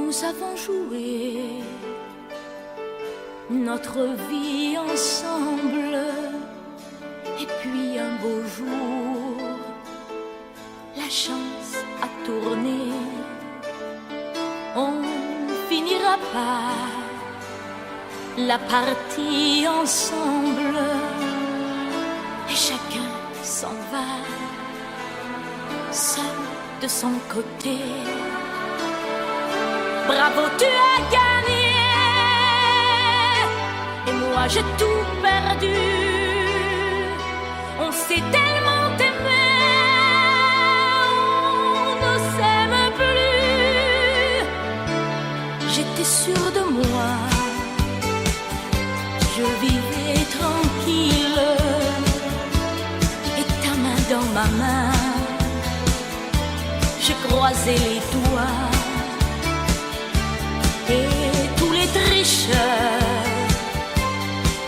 Nous avons joué notre vie ensemble, et puis un beau jour, la chance a tourné. On finira par la partie ensemble, et chacun s'en va, seul de son côté. Bravo, tu as gagné, et moi j'ai tout perdu. On s'est tellement aimé, on ne s'aime plus. J'étais sûre de moi, je vivais tranquille, et ta main dans ma main, je croisais les doigts. Et tous les tricheurs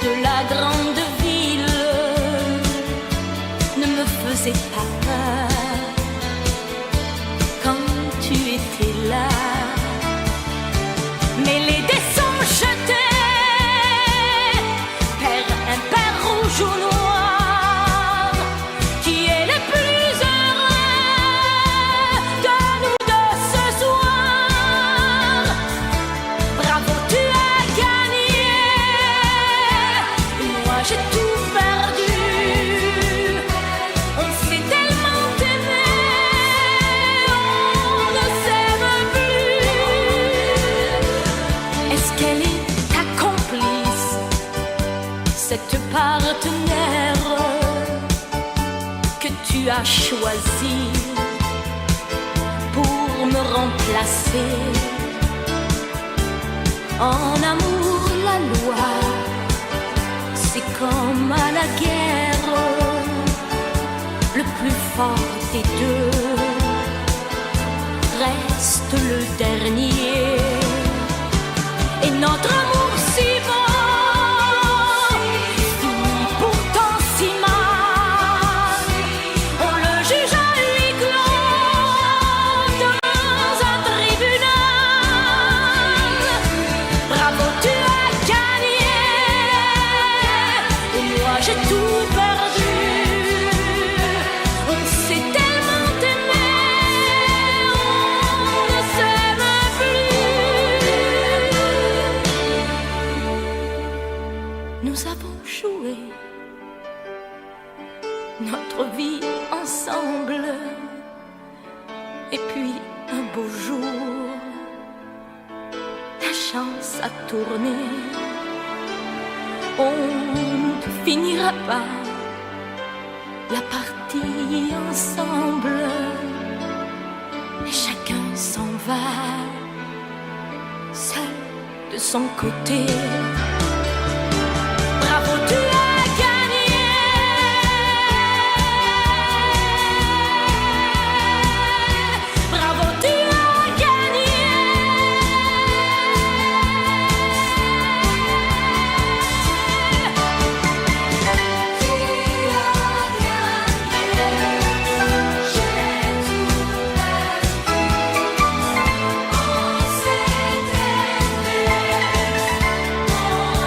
de la grande ville ne me faisaient pas peur quand tu étais là. Mais les dés sont jetés, père impair, rouge ou noir, qui est le plus heureux de nous deux ce soir. Bravo, tu as gagné, moi j'ai tout perdu. On s'est tellement aimé, on ne s'aime plus. Est-ce qu'elle est ta complice, cette partenaire que tu as choisi pour me remplacer? En amour, la loi, c'est comme à la guerre, le plus fort des deux reste le dernier. Et notre amour si beau finit pourtant si mal. On le juge à huis clos dans un tribunal. Bravo, tu as gagné, et moi j'ai tout perdu. On s'est tellement aimé, on ne s'aime plus. Nous avons joué notre vie ensemble, et puis un beau jour, la chance a tourné. On ne finira pas la partie ensemble, et chacun s'en va, seul de son côté. Bravo, tu as gagné, bravo, tu as gagné. On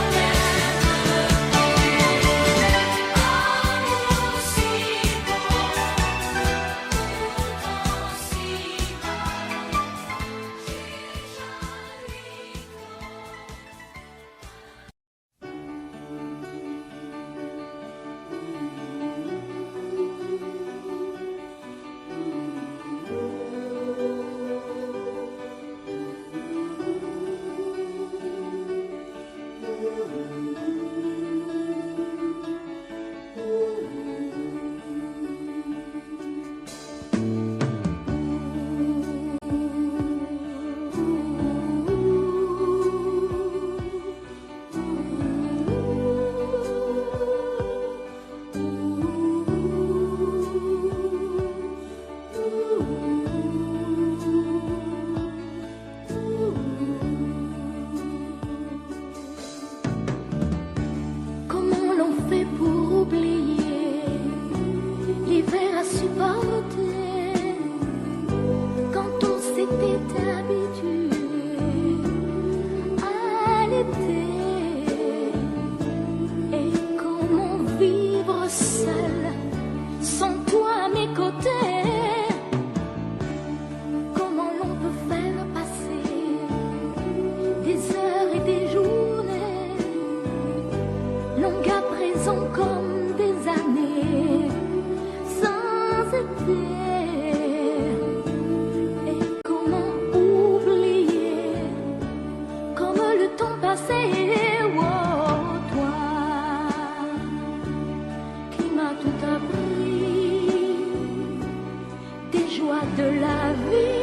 vie.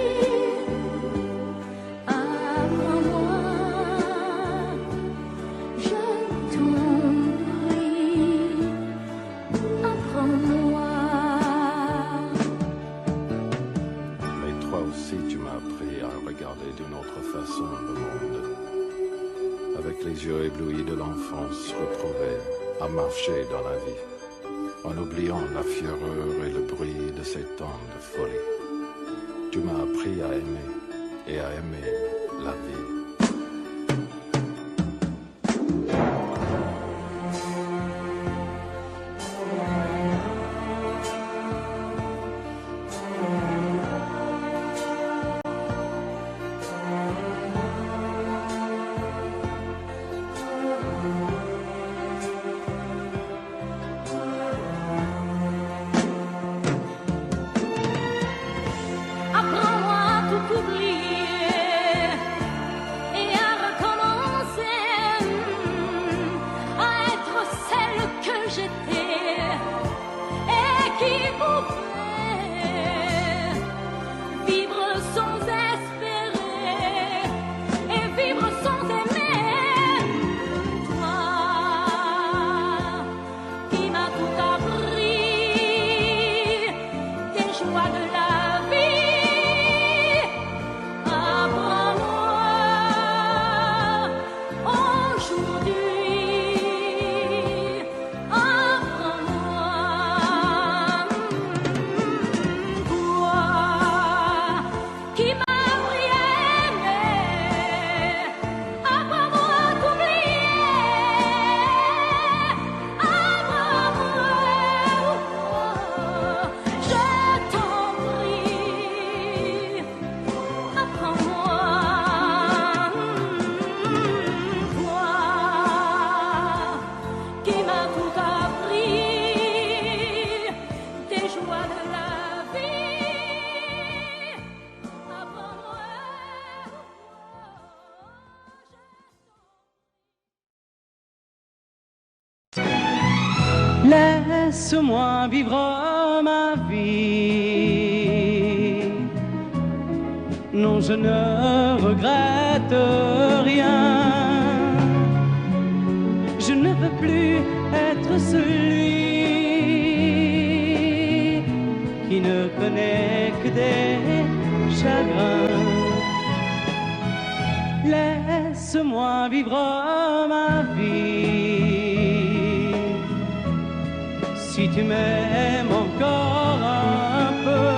Apprends-moi, je t'en prie, apprends-moi. Mais toi aussi, tu m'as appris à regarder d'une autre façon le monde. Avec les yeux éblouis de l'enfance retrouvée, à marcher dans la vie, en oubliant la fureur et le bruit de ces temps de folie. Tu m'as appris à aimer et à aimer la vie. Apprends-moi à tout oublier et à recommencer, à être celle que j'étais et qui pouvait vivre sans espérer et vivre sans aimer. Toi qui m'as tout appris, des joies de la vie. Apprends-moi aujourd'hui, apprends-moi, toi qui m'as appris à aimer, apprends-moi à t'oublier, apprends-moi, je t'en prie, apprends-moi, toi qui m'as tout appris, des joies de la vie, apprends-moi. Laisse-moi vivre ma vie. Non, je ne regrette rien. Je ne veux plus être celui qui ne connaît que des chagrins. Laisse-moi vivre ma vie. Si tu m'aimes encore un peu,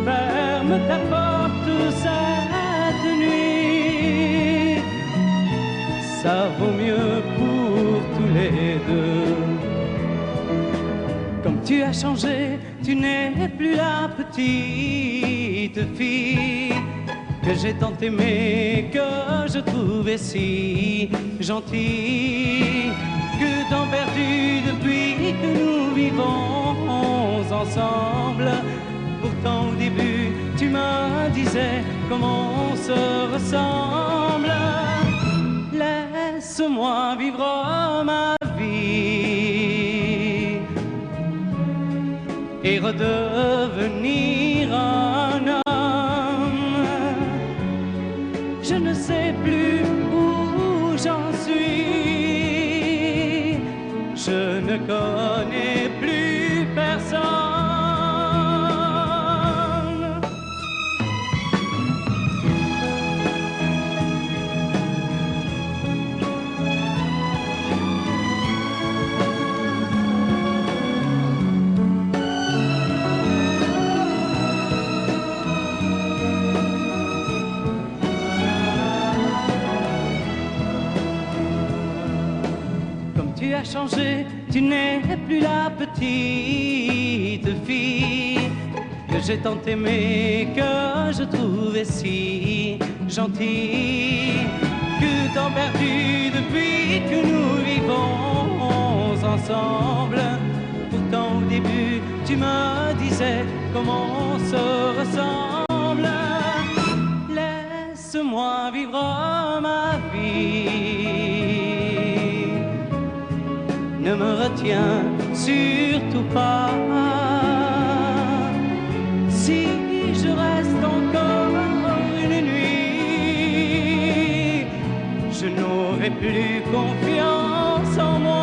ferme ta porte cette nuit. Ça vaut mieux pour tous les deux. Comme tu as changé, tu n'es plus la petite fille que j'ai tant aimée, que je trouvais si gentille. Que temps perdu depuis que nous vivons ensemble. Pourtant au début tu me disais comment on se ressemble. Laisse-moi vivre ma vie et redevenir un homme. Je ne sais plus où j'en suis. Je ne connais plus personne. Tu as changé, tu n'es plus la petite fille que j'ai tant aimée, que je trouvais si gentille. Que temps perdu depuis que nous vivons ensemble. Pourtant au début tu me disais comment on se ressemble. Laisse-moi vivre ma vie. Ne me retiens surtout pas. si je reste encore une nuit, je n'aurai plus confiance en moi.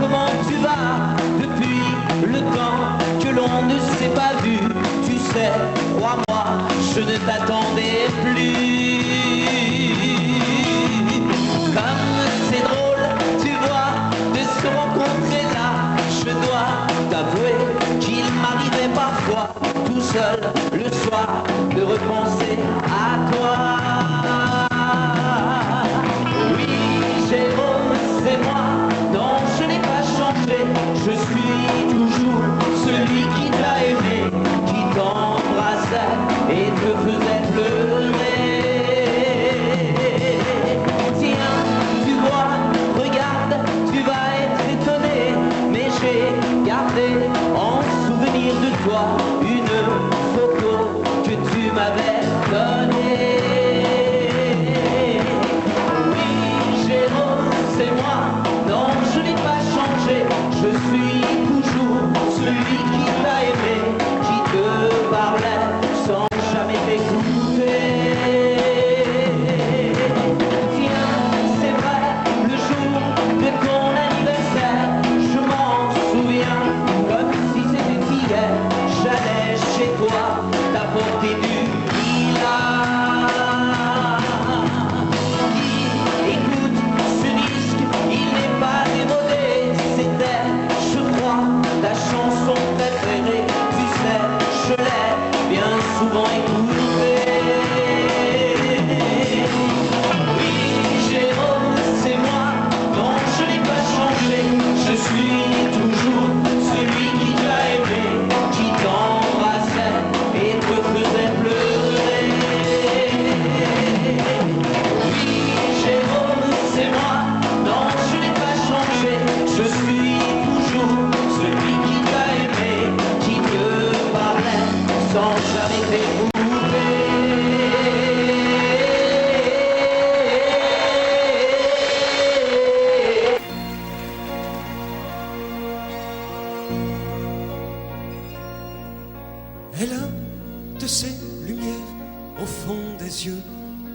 Comment tu vas depuis le temps que l'on ne s'est pas vu? Tu sais, crois-moi, je ne t'attendais plus. Comme c'est drôle, tu vois, de se rencontrer là. Je dois t'avouer qu'il m'arrivait parfois, tout seul, le soir, de repenser à toi. Oui, Jérôme, c'est moi. Non, je n'ai pas changé, je suis toujours celui qui t'a aimé, qui t'embrassait et te faisait pleurer. Tiens, tu vois, regarde, tu vas être étonné, mais j'ai gardé en souvenir de toi une photo que tu m'avais donnée. Oui, Jérôme, c'est moi. Non, je n'ai pas changé, je suis toujours celui qui t'a aimé, qui te parlait sans jamais t'écouter. Tiens, c'est vrai, le jour de ton anniversaire, je m'en souviens comme si c'était hier. J'allais chez toi t'apporter du lilas. Écoute, ce disque, il n'est pas démodé, c'était, je crois, ta chanson préférée. Tu sais, je l'ai bien souvent écoutée. Oui, Jérôme, c'est moi, non, je n'ai pas changé, je suis toujours celui qui t'a aimé, qui t'embrassait et te faisait pleurer. Oui, Jérôme, c'est moi. Non, je n'ai pas changé, je suis toujours celui qui t'a aimé, qui te parlait sans jamais t'écouter. Elle a de ces lumières au fond des yeux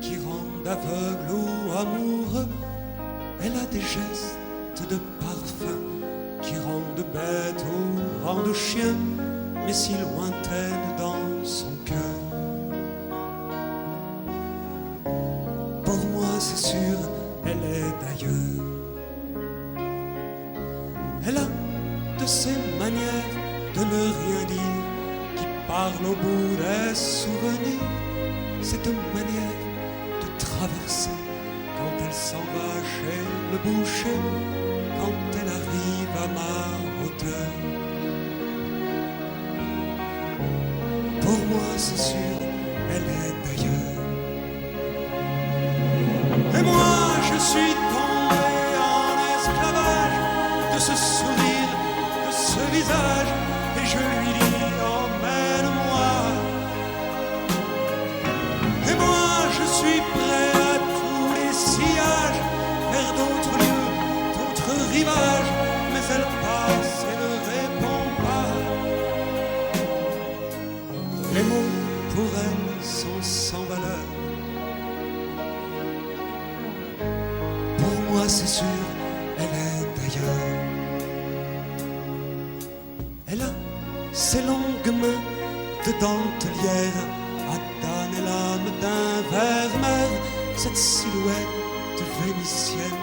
qui rendent aveugle ou amoureux. Elle a des gestes de parfum qui rendent bête ou rendent chien, mais si lointaine dans son cœur. Pour moi c'est sûr, elle est d'ailleurs. Elle a de ces manières de ne rien dire qui parlent au bout des souvenirs. Cette manière de traverser quand elle s'en va chez le boucher, quand elle arrive à ma hauteur. Pour moi c'est sûr, elle est d'ailleurs. Et moi je suis tombé en esclavage de ce sourire, de ce visage, et je lui dis emmène-moi. Et moi je suis prêt à tous les sillages, vers d'autres lieux, d'autres rivages, mais elle passe et ne répond pas. Les mots pour elle sont sans valeur. Pour moi c'est sûr, elle est d'ailleurs. Elle a ses longues mains de dentelière à damner l'âme d'un vermeer, cette silhouette vénitienne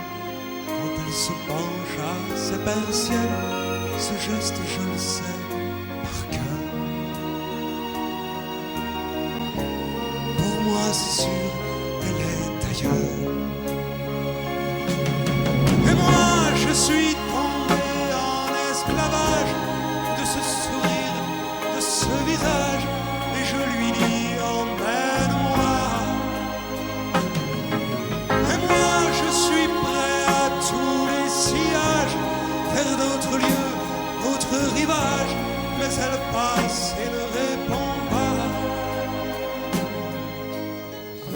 quand elle se penche à ses persiennes, ce geste je le sais par cœur. Pour moi c'est sûr, elle est d'ailleurs. Et moi je suis tombé en esclavage de ce sourire, de ce visage,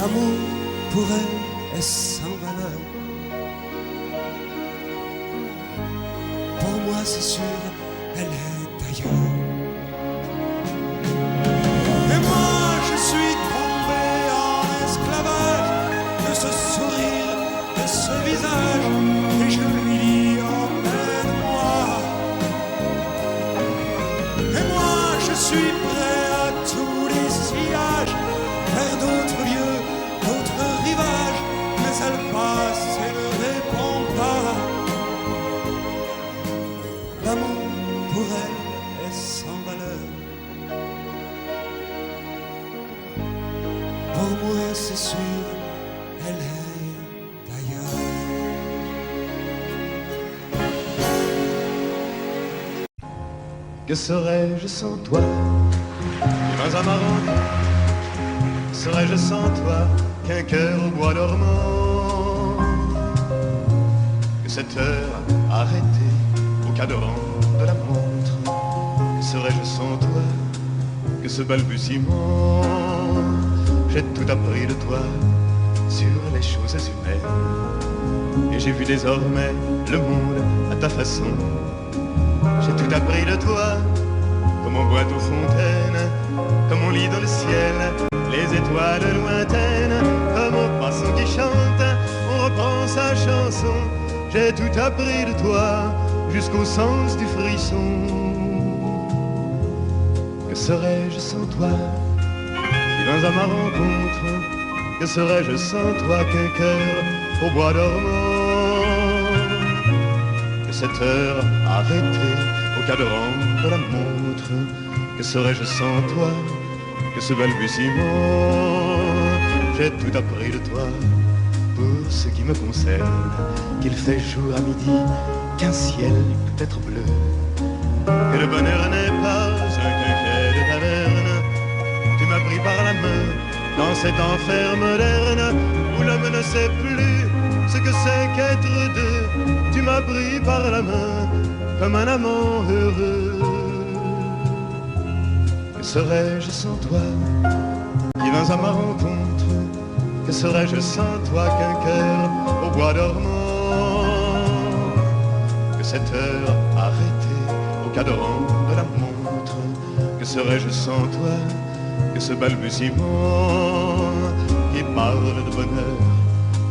L'amour pour elle est sans valeur. Pour moi c'est sûr, elle est ailleurs. Et moi je suis tombé en esclavage de ce sourire, de ce visage, et je lui dis emmène-moi. Et moi je suis prêt à tous les sillages, vers d'autres lieux, d'autres rivages, mais elle passe et ne répond pas. L'amour pour elle est sans valeur. Pour moi c'est sûr, elle est ailleurs. Que serais-je sans toi? Et dans un marron, serais-je sans toi qu'un cœur au bois dormant? Que cette heure arrêtée au cadran de la montre, que serais-je sans toi? Que ce balbutiement, j'ai tout appris de toi sur les choses humaines, et j'ai vu désormais le monde à ta façon. J'ai tout appris de toi, comme on boit aux fontaines, comme on lit dans le ciel les étoiles lointaines, comme au passant qui chante, on reprend sa chanson. J'ai tout appris de toi, jusqu'au sens du frisson. Que serais-je sans toi? Et dans ma rencontre, que serais-je sans toi qu'un cœur au bois dormant? Que cette heure arrêtée au cadran de la montre, que serais-je sans toi? Que ce balbutiement, j'ai tout appris de toi. Pour ce qui me concerne, qu'il fait jour à midi, qu'un ciel peut être bleu, que le bonheur n'est pas un quinquet de taverne. Tu m'as pris par la main dans cet enfer moderne où l'homme ne sait plus ce que c'est qu'être deux. Tu m'as pris par la main comme un amant heureux. Que serais-je sans toi? Qui vins à ma rencontre? Que serais-je sans toi qu'un cœur au bois dormant? Que cette heure arrêtée au cadran de la montre, que serais-je sans toi? Que ce balbutiement qui parle de bonheur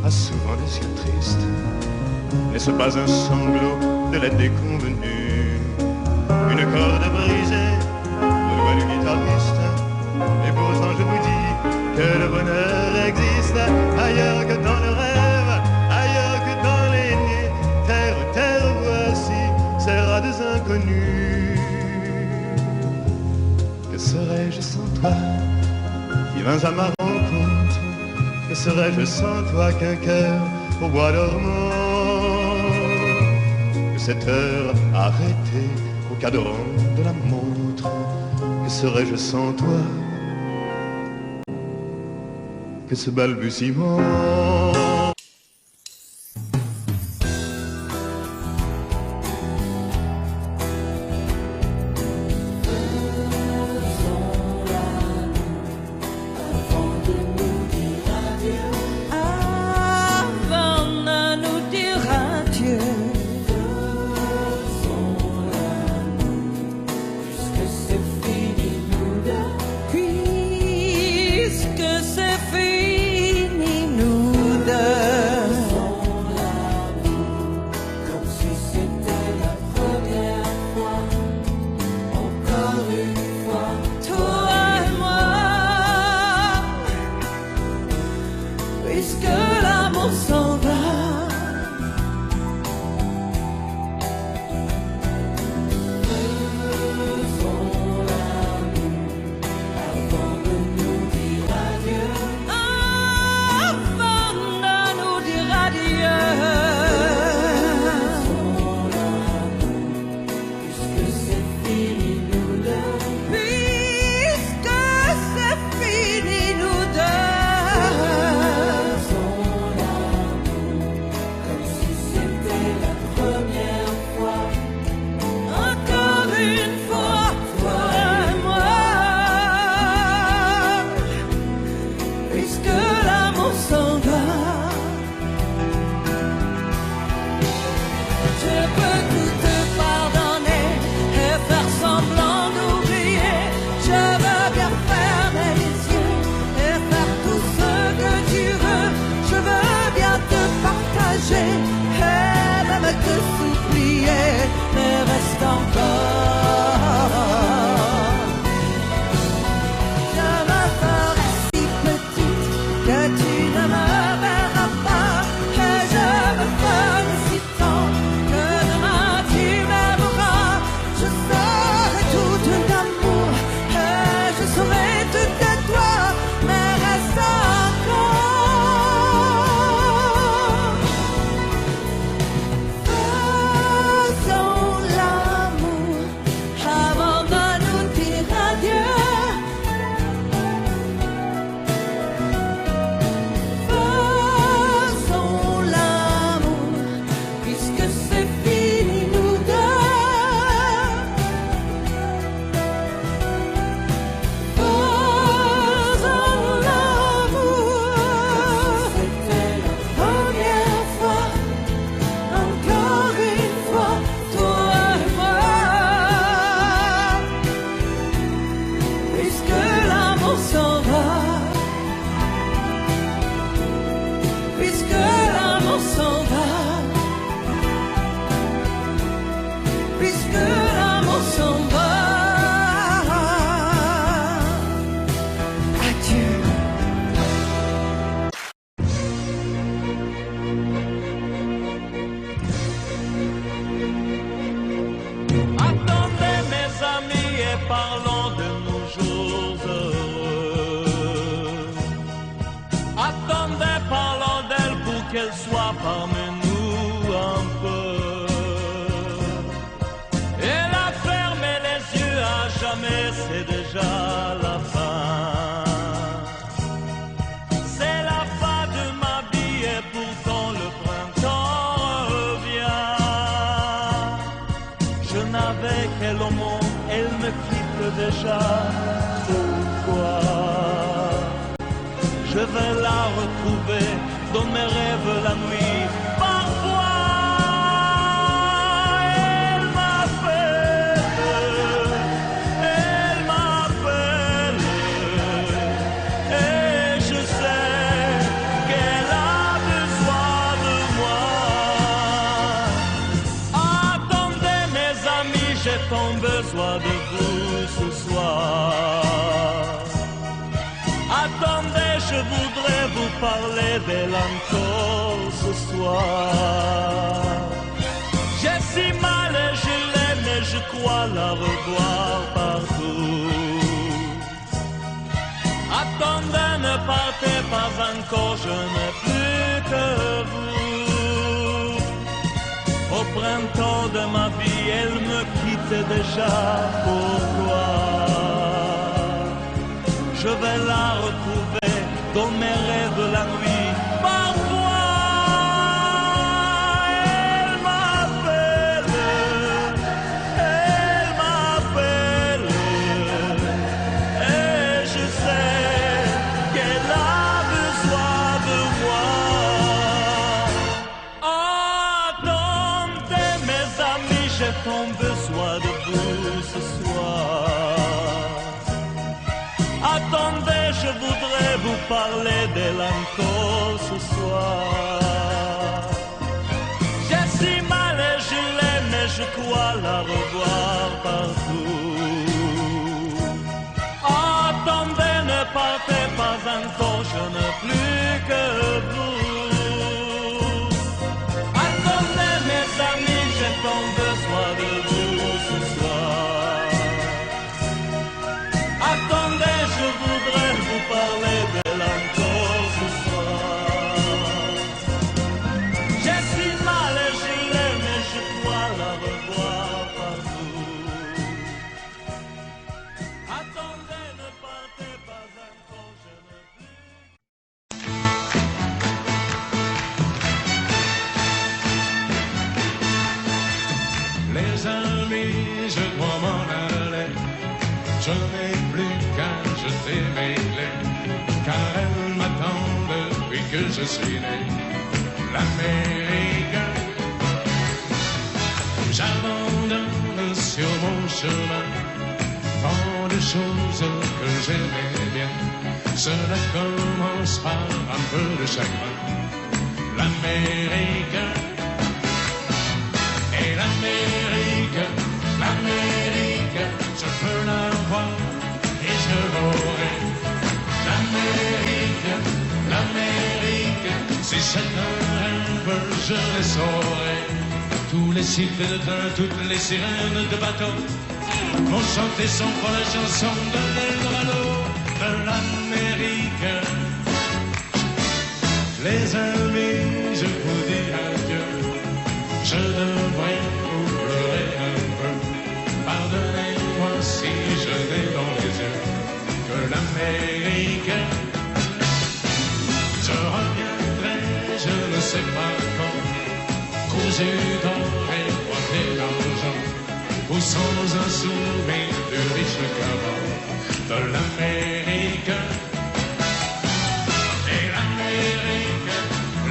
a souvent des yeux tristes. N'est-ce pas un sanglot de la déconvenue? Une corde brisée aux doigts du guitariste. Et pourtant je vous dis que le bonheur existe ailleurs que dans le rêve, ailleurs que dans les nuits. Terre, terre, voici ces rats des inconnus. Que serais-je sans toi? Qui vins à ma rencontre, que serais-je sans toi qu'un cœur au bois dormant? Que cette heure arrêtée au cadran de la montre, que serais-je sans toi? Que ce balbutiement. Puisque c'est fini, nous deux. soit parmi nous un peu. Elle a fermé les yeux à jamais, c'est déjà la fin. C'est la fin de ma vie et pourtant le printemps revient. Je n'avais qu'elle au monde, elle me quitte déjà. Pourquoi? Je vais la retrouver dans mes rêves la nuit. Parfois, elle m'appelle, et je sais qu'elle a besoin de moi. Attendez mes amis, j'ai tant besoin de vous ce soir. Attendez, je voudrais vous parler d'elle encore ce soir. J'ai si mal et je l'aime et je crois la revoir partout. Attendez, ne partez pas encore, je n'ai plus que vous. Au printemps de ma vie, elle me quitte déjà, pourquoi? Je vais la retrouver dans mes rêves la nuit. Parfois, elle m'appelle, et je sais qu'elle a besoin de moi. Attendez mes amis, j'ai tant besoin de vous ce soir. Attendez, je voudrais vous parler d'elle encore ce soir. J'ai si mal et je l'aime et je crois la revoir partout. Attendez, ne partez pas encore, je n'ai plus que vous. Attendez mes amis, j'ai tant besoin de vous ce soir. Attendez, je voudrais vous parler d'elle encore ce soir. J'ai si mal et je l'aime et je crois la revoir partout. Attendez, ne partez pas encore, je ne plus. Les amis, je dois m'en aller. Je n'ai plus qu'à jeter mes clés, car elles m'attendent depuis que je suis né. L'Amérique, j'abandonne sur mon chemin tant de choses que j'aimais bien. Cela commence par un peu de chagrin. L'Amérique, et l'Amérique, l'Amérique, je peux la voir et je l'aurai. L'Amérique, l'Amérique, si c'est un rêve, je les saurai. Tous les cycles de train, toutes les sirènes de bateau vont chanter sans foi la chanson de l'Eldorado de l'Amérique. Les amis, je vous dis adieu. Je devrais vous pleurer un peu. Pardonnez-moi si je n'ai dans les yeux que l'Amérique. Je reviendrai, je ne sais pas quand, cousu d'or et pointé d'argent, ou sans un souvenir du riche caron de l'Amérique. Et l'Amérique,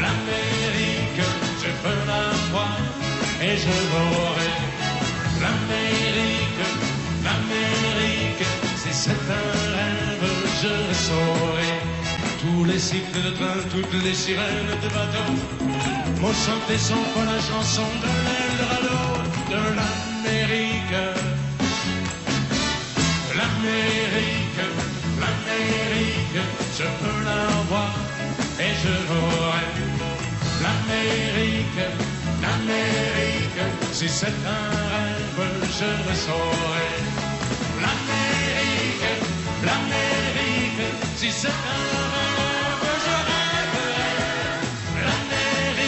l'Amérique, je peux la voir et je l'aurai. L'Amérique, l'Amérique, si c'est un rêve, je le saurai. Tous les cycles de train, toutes les sirènes de bateau m'ont chanté sans foi la chanson de l'Eldorado de l'Amérique. L'Amérique, l'Amérique, je peux la voir et je l'aurai. L'Amérique, l'Amérique, si c'est un rêve, je le saurai. L'Amérique, l'Amérique, si c'est un rêve, je rêverai. L'Amérique.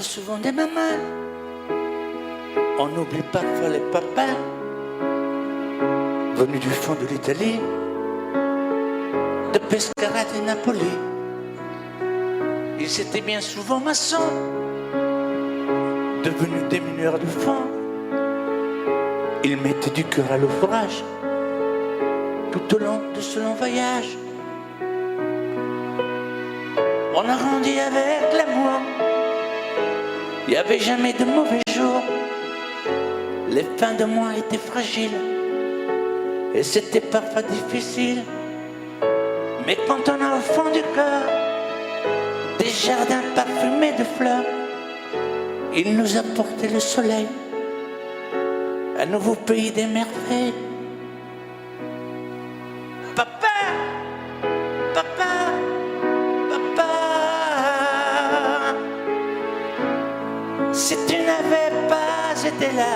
parle souvent des mamans. On oublie parfois les papas venus du fond de l'Italie, de Pescara et Napoli. Ils étaient bien souvent maçons, devenus des mineurs de fond. Ils mettaient du cœur à l'ouvrage tout au long de ce long voyage. On a grandi avec l'amour, il n'y avait jamais de mauvais jours. Les fins de mois étaient fragiles et c'était parfois difficile. Mais quand on a au fond du cœur des jardins parfumés de fleurs, il nous a porté le soleil, un nouveau pays des merveilles. Papa, papa, papa, si tu n'avais pas été là,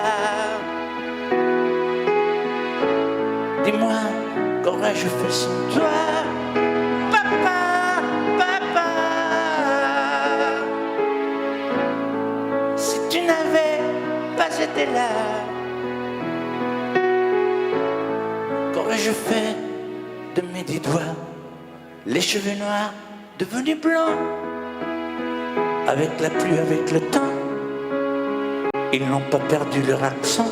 dis-moi, qu'aurais-je fait sans toi? Papa, papa, si tu n'avais pas été là, qu'aurais-je fait de mes 10 doigts? Les cheveux noirs devenus blancs, avec la pluie, avec le temps, ils n'ont pas perdu leur accent,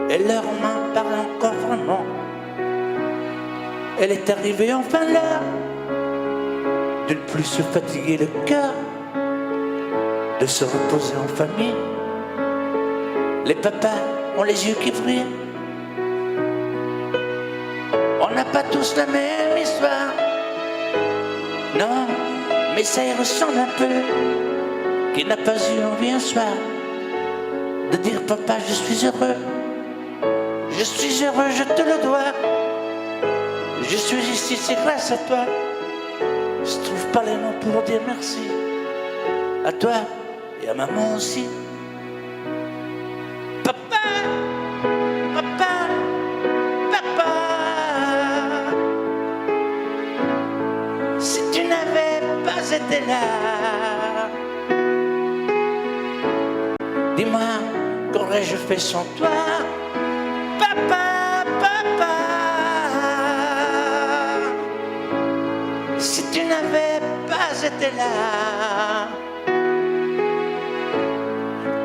et leurs mains parlent encore vraiment. Elle est arrivée enfin l'heure de ne plus se fatiguer le cœur, de se reposer en famille. Les papas ont les yeux qui brillent. On n'a pas tous la même histoire, non, mais ça y ressemble un peu. Qui n'a pas eu envie un soir de dire papa, je suis heureux, je suis heureux, je te le dois. Je suis ici, c'est grâce à toi. Je trouve pas les mots pour dire merci. À toi et à maman aussi. Papa, papa, papa, si tu n'avais pas été là, dis-moi, qu'aurais-je fait sans toi? Papa, papa, si tu n'avais pas été là,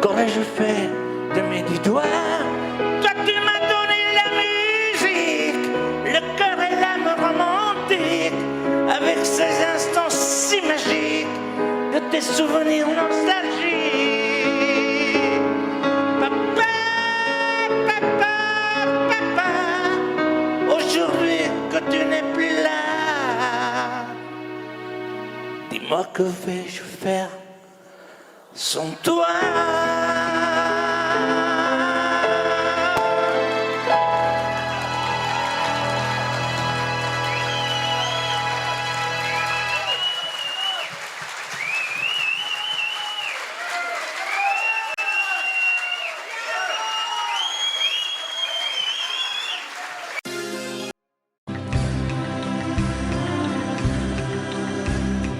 qu'aurais-je fait de mes 10 doigts? Toi tu m'as donné la musique, le cœur et l'âme romantique, avec ces instants si magiques de tes souvenirs nostalgiques. Papa, papa, papa, aujourd'hui que tu n'es plus là, dis-moi, que vais-je faire sans toi?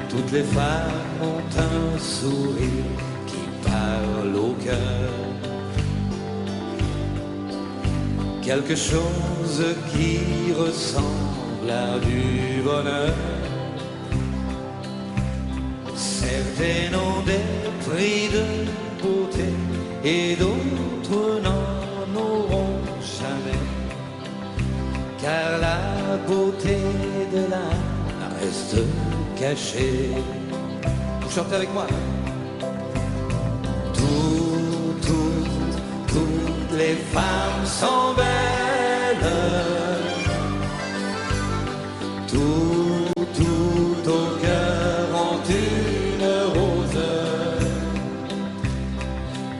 Toutes les femmes ont un sourire qui parle au cœur, quelque chose qui ressemble à du bonheur. Certaines ont des prix de beauté et d'autres n'en auront jamais, car la beauté de l'âme reste cachée. Vous chantez avec moi. Toutes les femmes sont belles, tout au cœur ont une rose,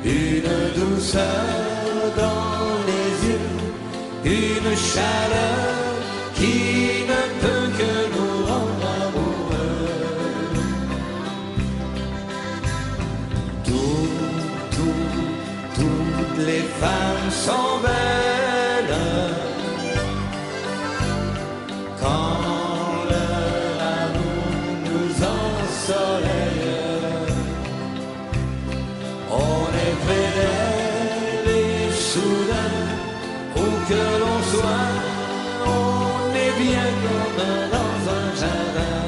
une douceur dans les yeux, une chaleur qui ne peut que nous rendre amoureux. Toutes les femmes sont belles quand leur amour nous ensoleille. soudain, où que l'on soit, on est bien comme dans un jardin.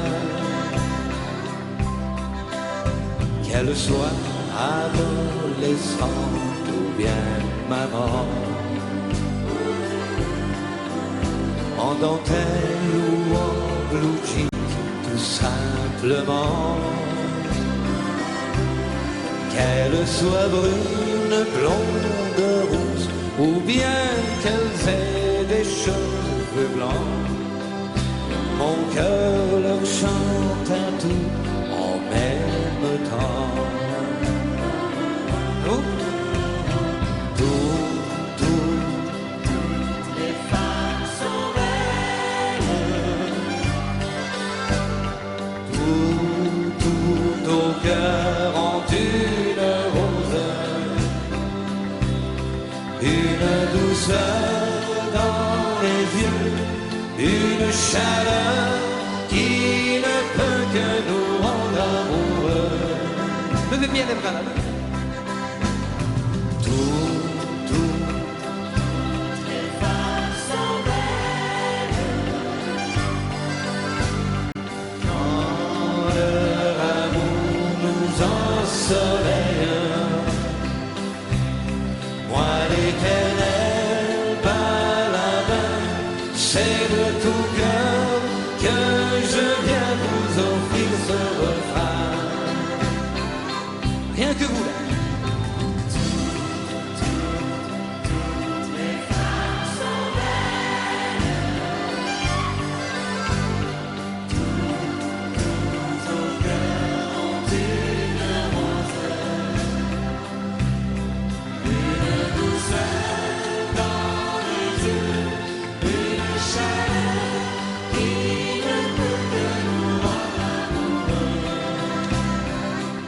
Qu'elle soit adolescente ou bien maman, en dentelle ou en blue jean, tout simplement. Qu'elle soit brune, blonde, rousse, ou bien qu'elles aient des cheveux blancs, mon cœur leur chante un tout en même temps. Toutes les femmes sont belles, tout au cœur en une rose, une douceur dans les yeux, une chaleur qui ne peut que nous rendre amoureux. Levez bien les bras là. Soleil, moi l'éternel paladin, c'est de tout cœur que je viens vous offrir ce refrain. Rien que vous là. Les femmes sont belles, tout au cœur ont une rose, une douceur dans les yeux, une chaleur qui ne peut que nous rendre amoureux.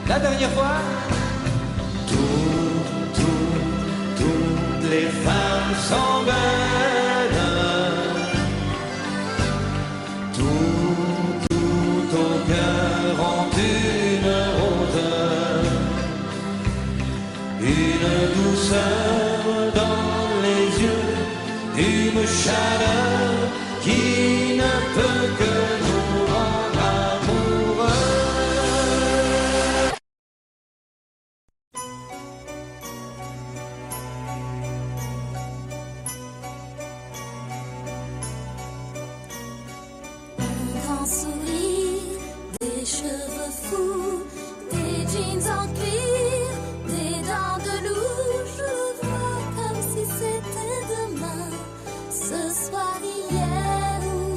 La dernière fois. Toutes les femmes sont belles, tout au cœur ont une rose, une douceur dans les yeux, une chaleur qui ne peut que nous rendre amoureux. Un grand sourire, des cheveux fous, des jeans en cuir, des dents de loup. Je le vois comme si c'était demain, ce soir, hier ou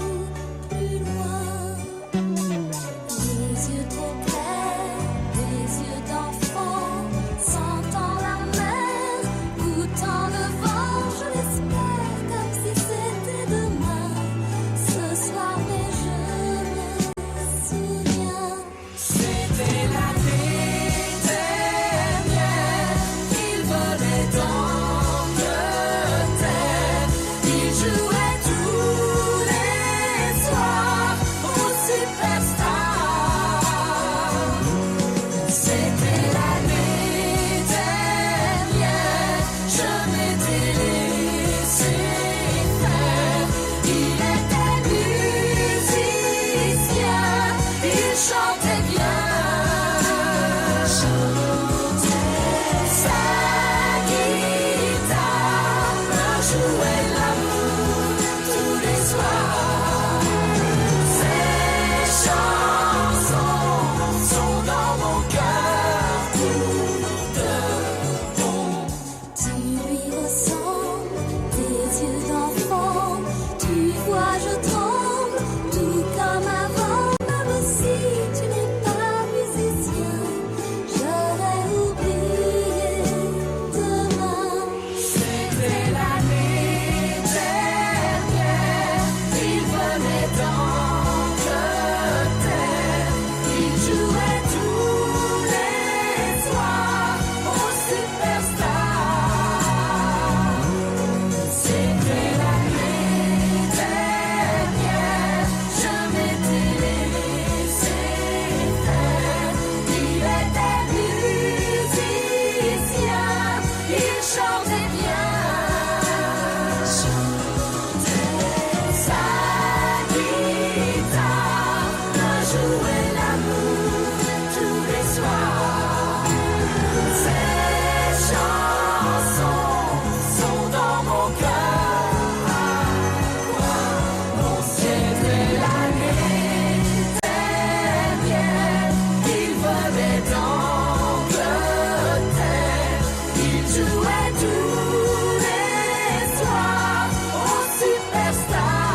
jouait tous les soirs au Superstar.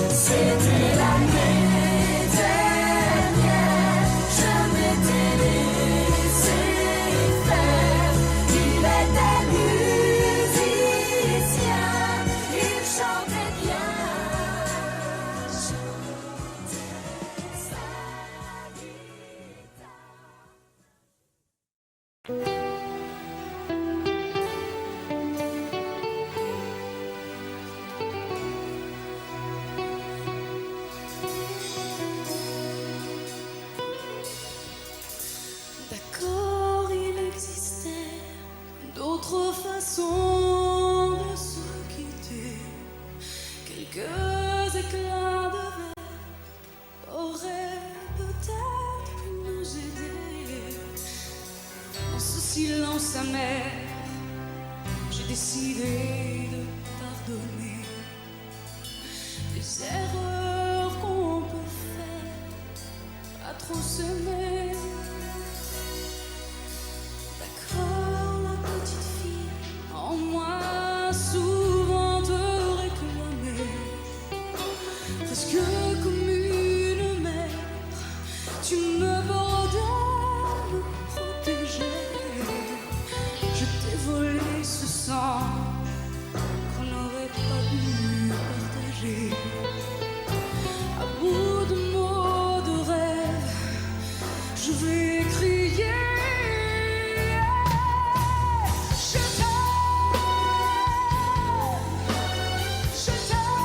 C'était l'année dernière, je m'étais laissé faire. Il était musicien, il chantait bien. Chantait sa D'accord, il existait d'autres façons de se quitter. Quelques éclats de verre auraient peut-être pu nous aider. Dans ce silence amer, j'ai décidé de pardonner des erreurs qu'on peut faire à trop s'aimer. D'accord, la petite fille en moi souvent te réclamait, presque comme une mère, tu me bordais, me protégeais. Je t'ai volé ce sang qu'on n'aurait pas dû partager. À bout de mots, de rêves, je vais crier. Je t'aime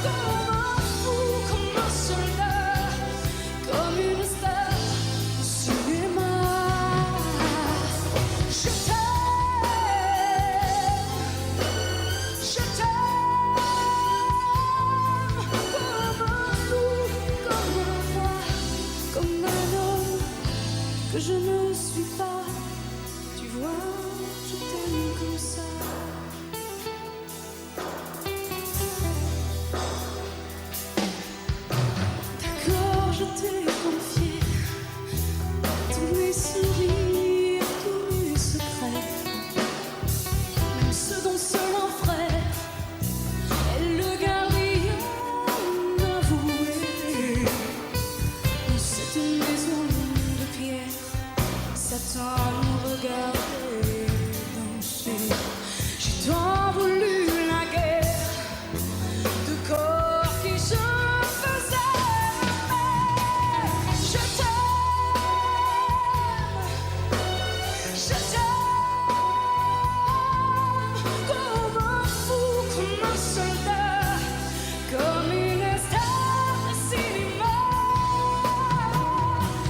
comme un fou, comme un soldat, comme une star au cinéma. Je t'aime comme un loup, comme un roi, comme un homme que je ne suis pas. Tu vois, je t'aime comme ça. D'accord, je t'ai confié tous mes sourires, tous mes secrets, même ceux dont seul un frère est le gardien avoué. Dans cette maison de pierre, Satan nous regardait danser. J'ai tant voulu la guerre de corps qui se faisaient aimer. Je t'aime comme un fou, comme un soldat, comme une star de cinéma.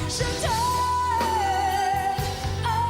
Je t'aime, ah,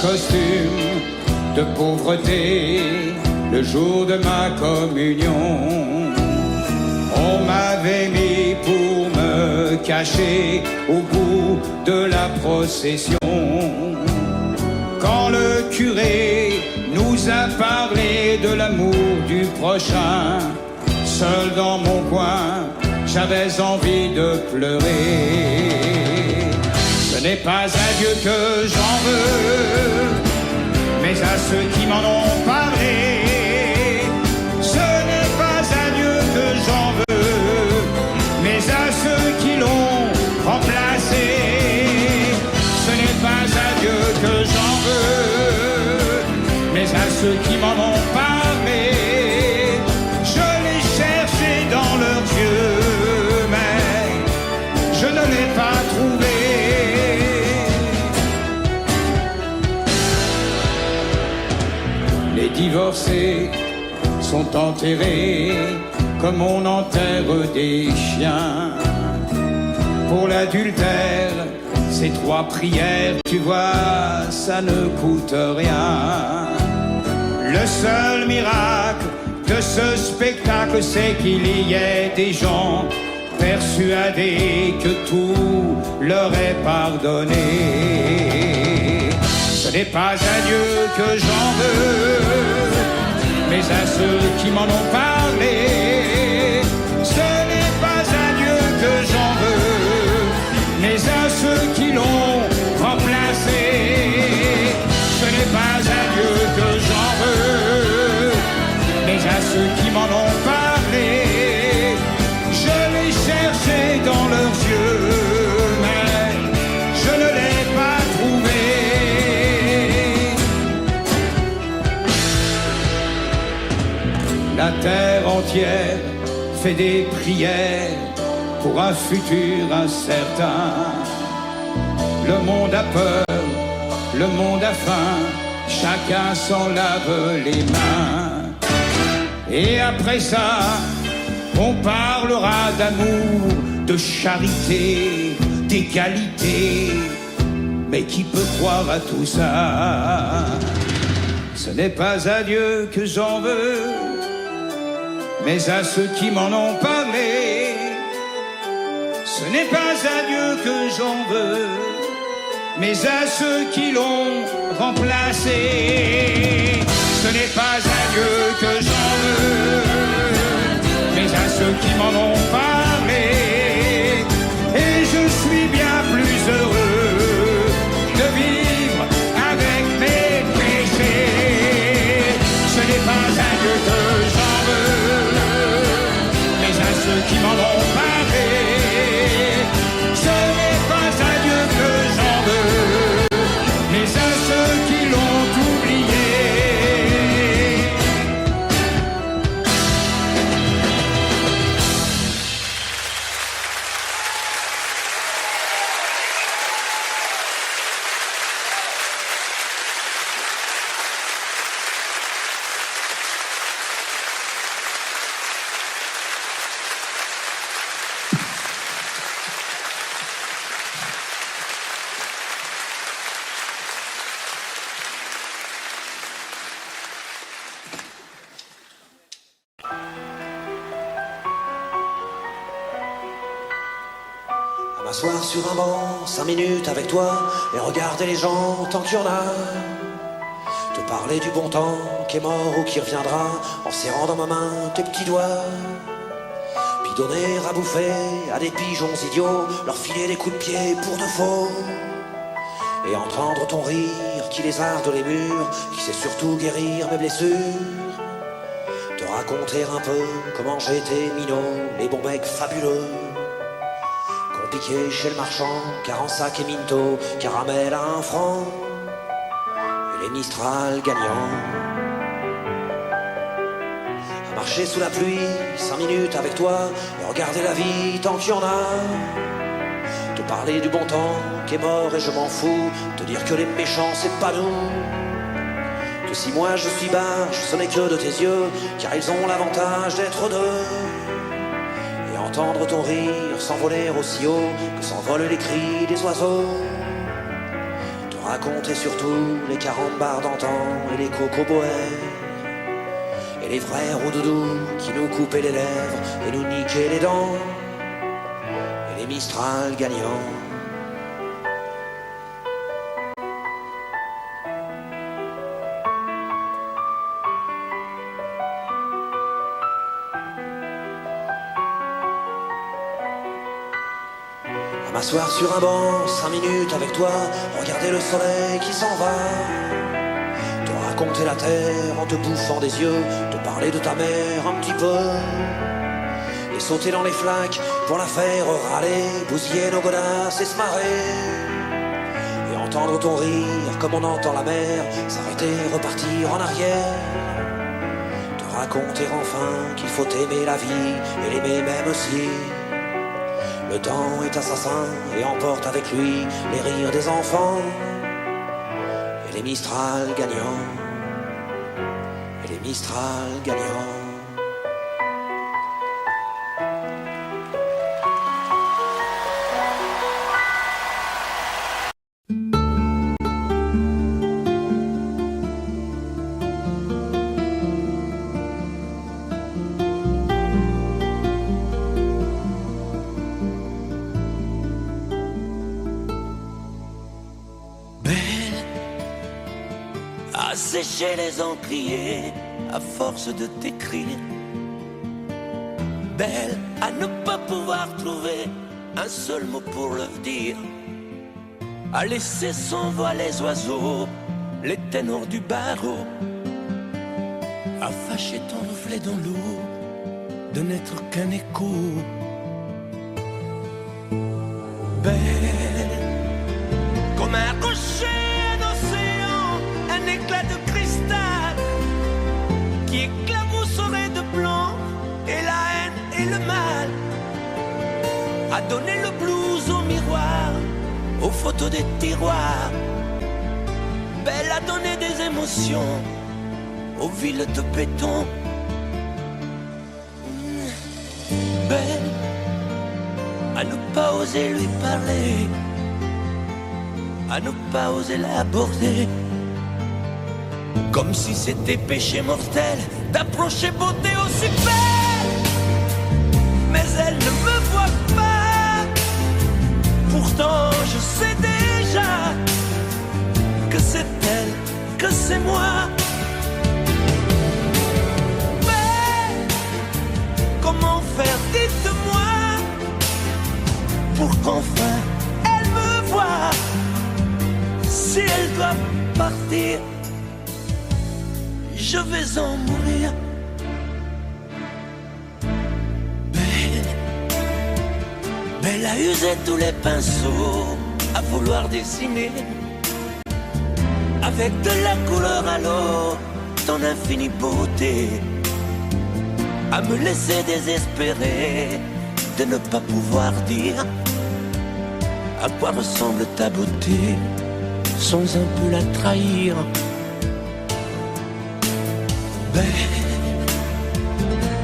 costume de pauvreté le jour de ma communion. On m'avait mis pour me cacher au bout de la procession. Quand le curé nous a parlé de l'amour du prochain, seul dans mon coin, j'avais envie de pleurer. Ce n'est pas à Dieu que j'en veux, mais à ceux qui m'en ont parlé. Ce n'est pas à Dieu que j'en veux, mais à ceux qui l'ont remplacé. Ce n'est pas à Dieu que j'en veux, mais à ceux qui m'en ont parlé. Je l'ai cherché dans leurs yeux, mais je ne l'ai pas trouvé. Les divorcés sont enterrés comme on enterre des chiens. Pour l'adultère, ces 3 prières, tu vois, ça ne coûte rien. Le seul miracle de ce spectacle, c'est qu'il y ait des gens persuadés que tout leur est pardonné. Ce n'est pas à Dieu que j'en veux, mais à ceux qui m'en ont parlé. Ce n'est pas à Dieu que j'en veux, mais à ceux qui l'ont remplacé. Ce n'est pas à Dieu que j'en veux, mais à ceux qui m'en ont parlé. Je l'ai cherché dans leurs yeux, mais je ne l'ai pas trouvé. La terre entière fait des prières pour un futur incertain. Le monde a peur, le monde a faim, chacun s'en lave les mains. Et après ça, on parlera d'amour, de charité, d'égalité. Mais qui peut croire à tout ça? Ce n'est pas à Dieu que j'en veux, mais à ceux qui m'en ont parlé. Ce n'est pas à Dieu que j'en veux, mais à ceux qui l'ont remplacé. Ce n'est pas à Dieu que j'en veux, mais à ceux qui m'en ont parlé. Et je suis bien plus heureux de vivre avec mes péchés. Ce n'est pas à Dieu que j'en veux, mais à ceux qui m'en ont parlé. Ce n'est pas à Dieu que j'en veux, mais à ceux qui l'ont oublié. M'asseoir sur un banc, 5 minutes avec toi, et regarder les gens tant qu'il y en a. Te parler du bon temps qui est mort ou qui reviendra, en serrant dans ma main tes petits doigts. Puis donner à bouffer à des pigeons idiots, leur filer des coups de pied pour de faux. Et entendre ton rire qui lézarde les murs, qui sait surtout guérir mes blessures. Te raconter un peu comment j'ai été minot, les bons mecs fabuleux. Piqué chez le marchand, car en sac et minto, caramel à 1 franc, et les Mistral gagnants. À marcher sous la pluie, 5 minutes avec toi, et regarder la vie tant qu'il y en a. Te parler du bon temps qui est mort et je m'en fous, te dire que les méchants c'est pas nous. Que si moi je suis barge, ce n'est que de tes yeux, car ils ont l'avantage d'être deux. Entendre ton rire s'envoler aussi haut que s'envolent les cris des oiseaux. Te raconter surtout les carambars d'antan et les cocoboères et les vrais roudoudous qui nous coupaient les lèvres et nous niquaient les dents et les Mistral gagnants. M'asseoir sur un banc, 5 minutes avec toi, regarder le soleil qui s'en va, te raconter la terre en te bouffant des yeux, te parler de ta mère un petit peu, et sauter dans les flaques pour la faire râler, bousiller nos godasses et se marrer, et entendre ton rire comme on entend la mer, s'arrêter, repartir en arrière, te raconter enfin qu'il faut aimer la vie et l'aimer même aussi. Le temps est assassin et emporte avec lui les rires des enfants et les Mistral gagnants, et les Mistral gagnants. Sécher les encriers à force de t'écrire. Belle à ne pas pouvoir trouver un seul mot pour le dire. À laisser sans voix les oiseaux, les ténors du barreau. À fâcher ton reflet dans l'eau, de n'être qu'un écho. Belle comme un rocher. Un éclat de cristal qui éclabousserait de blanc et la haine et le mal, a donné le blues au miroir, aux photos des tiroirs. Belle a donné des émotions aux villes de béton. Belle à ne pas oser lui parler, à ne pas oser l'aborder. Comme si c'était péché mortel d'approcher beauté aussi belle. Mais elle ne me voit pas. Pourtant je sais déjà que c'est elle, que c'est moi. Mais comment faire, dites-moi, pour qu'enfin elle me voie. Si elle doit partir, je vais en mourir. Belle a usé tous les pinceaux à vouloir dessiner avec de la couleur à l'eau ton infinie beauté, à me laisser désespérer de ne pas pouvoir dire à quoi ressemble ta beauté sans un peu la trahir.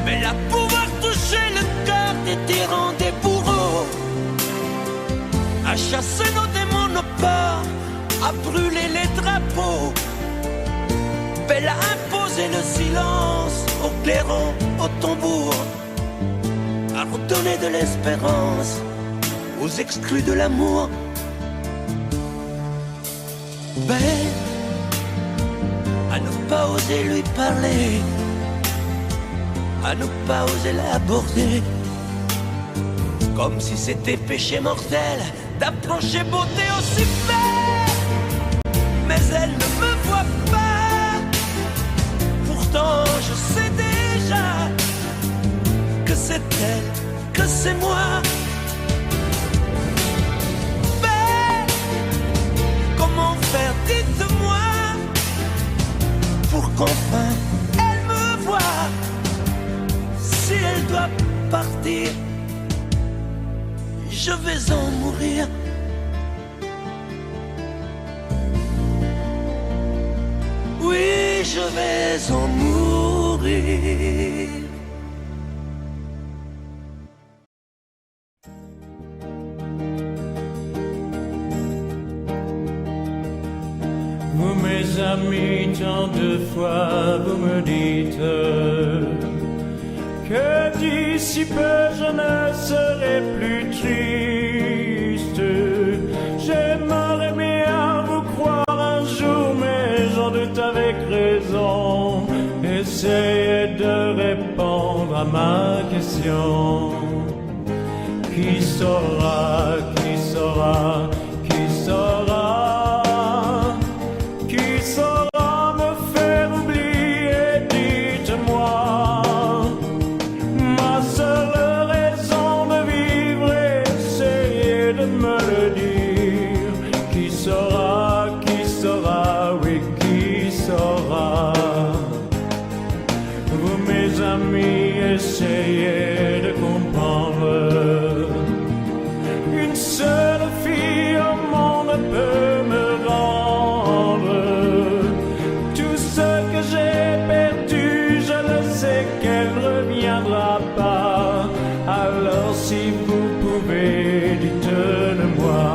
Belle à pouvoir toucher le cœur des tyrans, des bourreaux, à chasser nos démons, nos peurs, à brûler les drapeaux. Belle à imposer le silence au clairon, au tambour, à redonner de l'espérance aux exclus de l'amour. Belle à ne pas oser lui parler, à ne pas oser l'aborder. Comme si c'était péché mortel d'approcher beauté aussi belle. Mais elle ne me voit pas. Pourtant je sais déjà que c'est elle, que c'est moi. Belle, comment faire, dites-moi, pour qu'enfin elle me voie. Si elle doit partir, je vais en mourir. Oui, je vais en mourir. tant de fois vous me dites que d'ici peu je ne serai plus triste. J'aimerais bien vous croire un jour, mais j'en doute avec raison. Essayez de répondre à ma question. Qui saura, qui saura, qui saura, qui saura me faire oublier, dites-moi. Ma seule raison de vivre, essayez de me le dire. Qui saura, oui, qui saura. Vous mes amis, essayez de comprendre. Une seule fille au monde peut me rendre tout ce que j'ai perdu. Je le sais qu'elle ne reviendra pas. Alors si vous pouvez, dites-le-moi.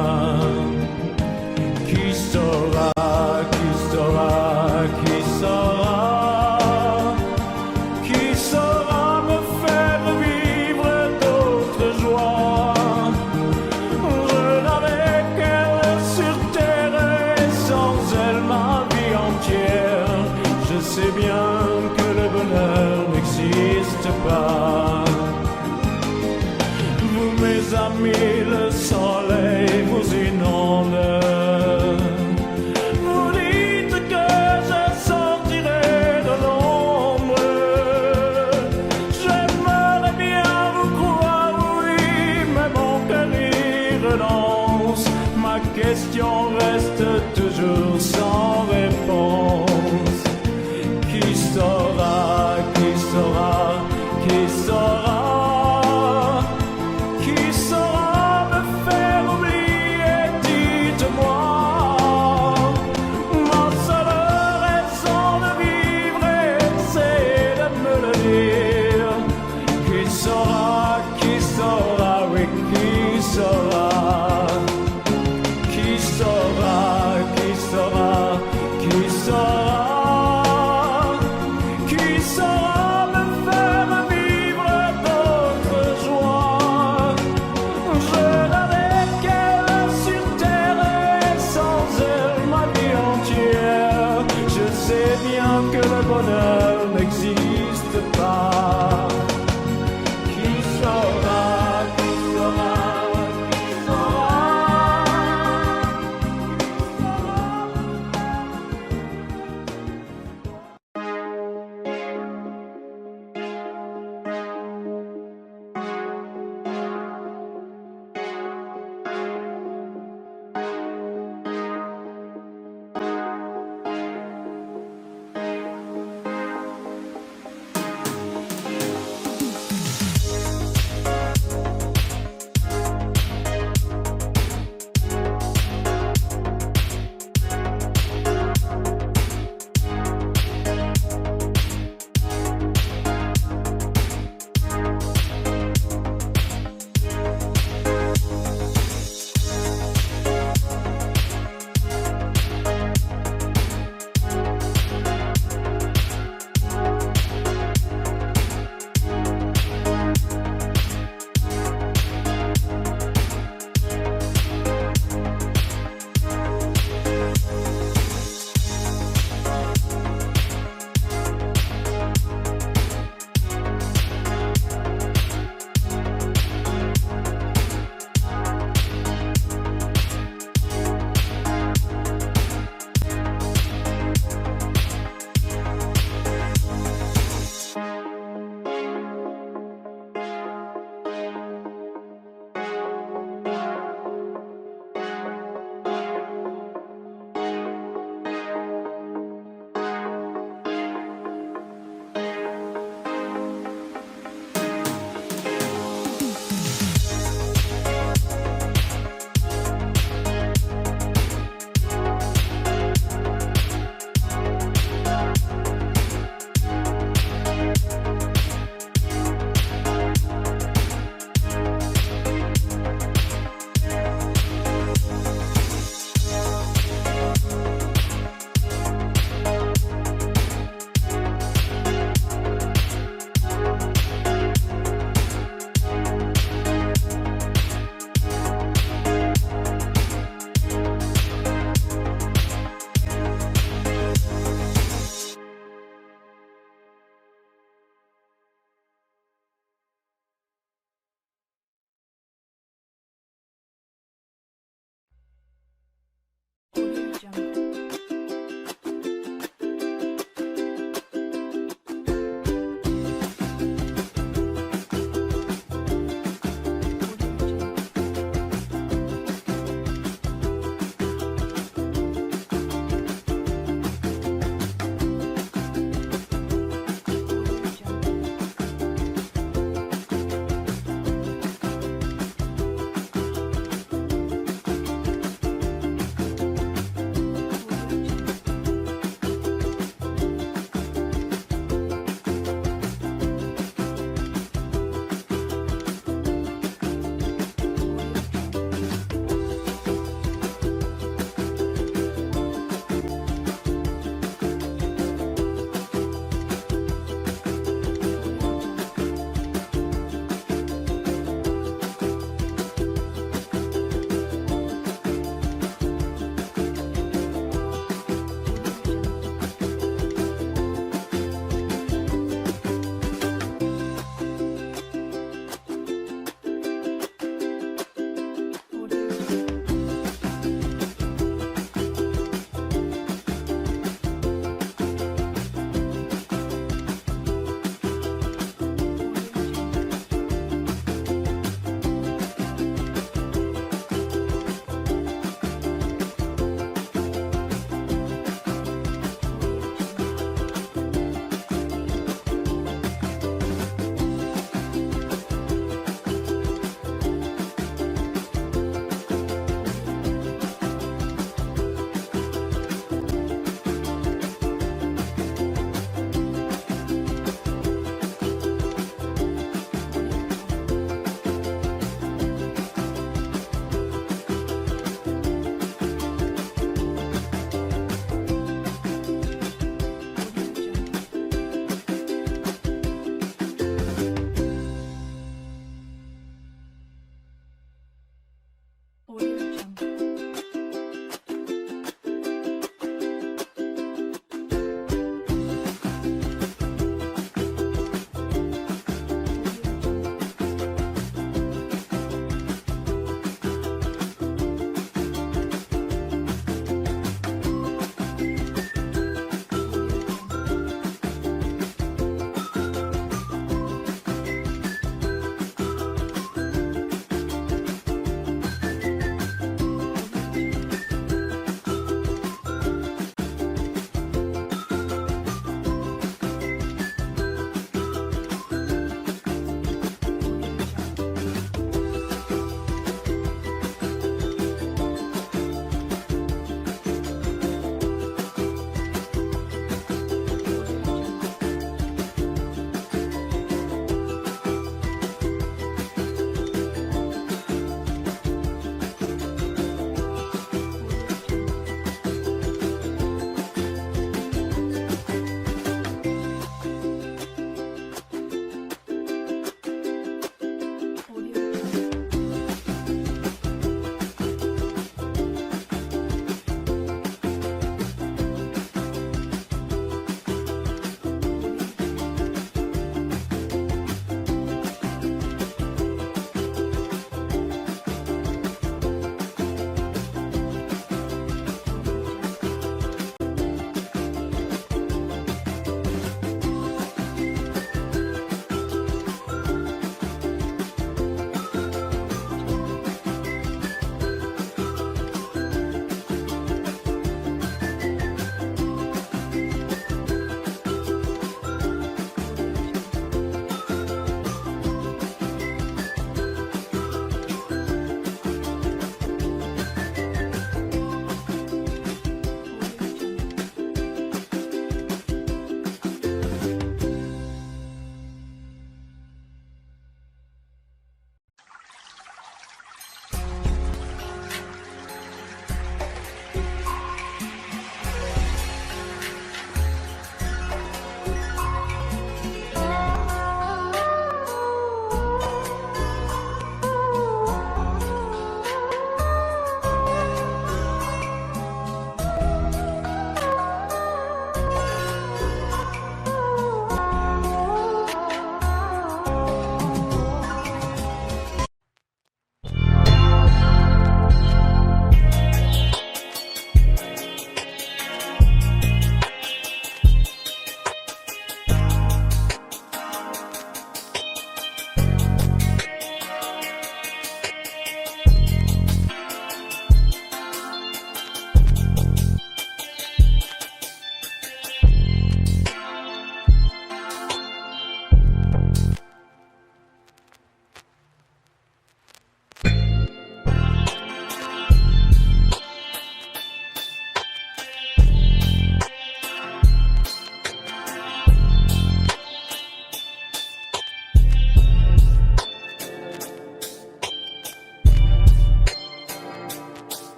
Qui saura, qui saura, qui saura, qui saura me faire vivre d'autres joies. Je n'avais qu'elle sur terre et sans elle ma vie entière. Je sais bien que le bonheur n'existe pas. Vous mes amis, le soleil vous inonde. Vous dites que je sortirai de l'ombre. J'aimerais bien vous croire, oui, mais mon cœur y renonce. Ma question reste toujours sans réponse. Qui saura, qui saura, qui saura? Qui saura me faire oublier, dites-moi. Ma seule raison de vivre, c'est de me le dire. Qui saura, oui, qui saura. Qui saura, qui saura, qui saura. Qui saura me faire vivre d'autres joies. Je n'avais qu'elle sur terre et sans elle ma vie entière. Je sais bien que le bonheur n'existe